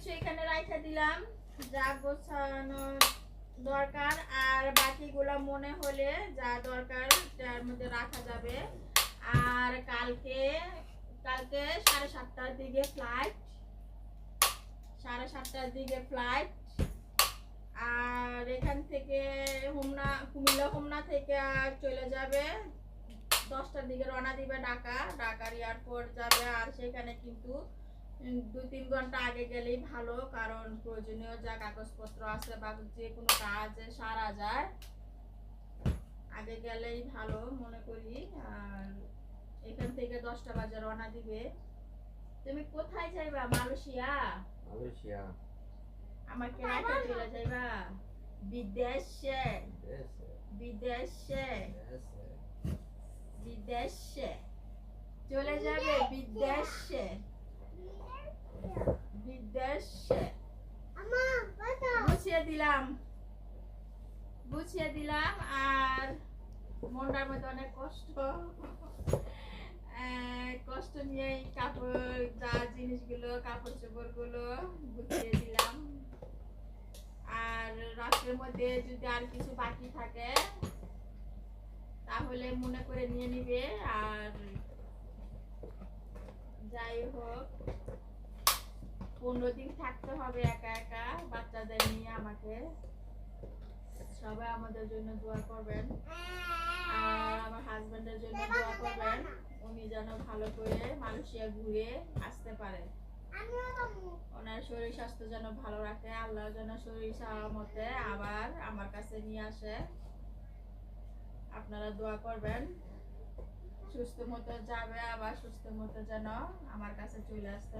কিছু এখানে রাইখা দিলাম, যা গোছানো দরকার, আর বাকিগুলো মনে হলে যা দরকার তার মধ্যে রাখা যাবে। আর কালকে 7:30টার দিকে ফ্লাইট, 7:30টার দিকে ফ্লাইট। আর এখান থেকে কুমিল্লা থেকে চলে যাবে 10টার দিকে, রওনা দিবে ঢাকার এয়ারপোর্ট যাবে। আর সেখানে কিন্তু 2-3 ঘন্টা আগে গেলেই ভালো, কারণ প্রয়োজনীয় যা কাগজপত্র আছে বা যে কোনো কাজে সারা যায়, আগে গেলেই ভালো মনে করি। আর এখান থেকে 10টা বাজে রওনা দিবে। তুমি কোথায় যাইবা? মালয়েশিয়া? আমাকে রাখা চলে যাইবা বিদেশে? বিদেশে চলে যাবে, বিদেশে। বুঝিয়ে দিলাম। আর মনটার মধ্যে অনেক কষ্ট নিয়ে কাপড়, যা জিনিসগুলো, কাপড় চোপড় গুলো গুছিয়ে দিলাম। আর রাত্রের মধ্যে যদি আর কিছু বাকি থাকে তাহলে মনে করে নিয়ে নিবে। আর যাই হোক, 15 দিন থাকতে হবে একা একা বাচ্চাদের নিয়ে আমাকে। সবাই আমাদের জন্য দোয়া করবেন, আর আমার হাজবেন্ডের জন্য দোয়া করবেন, উনি যেন ভালো করে মালয়েশিয়া ঘুরে আসতে পারেন। ওনার শরীর স্বাস্থ্য যেন ভালো রাখে, আল্লাহ যেন শরীর সালামতে আবার আমার কাছে নিয়ে আসে। আপনারা দোয়া করবেন, সুস্থ মতো যাবে, আবার সুস্থ মতো যেন আমার কাছে চলে আসতে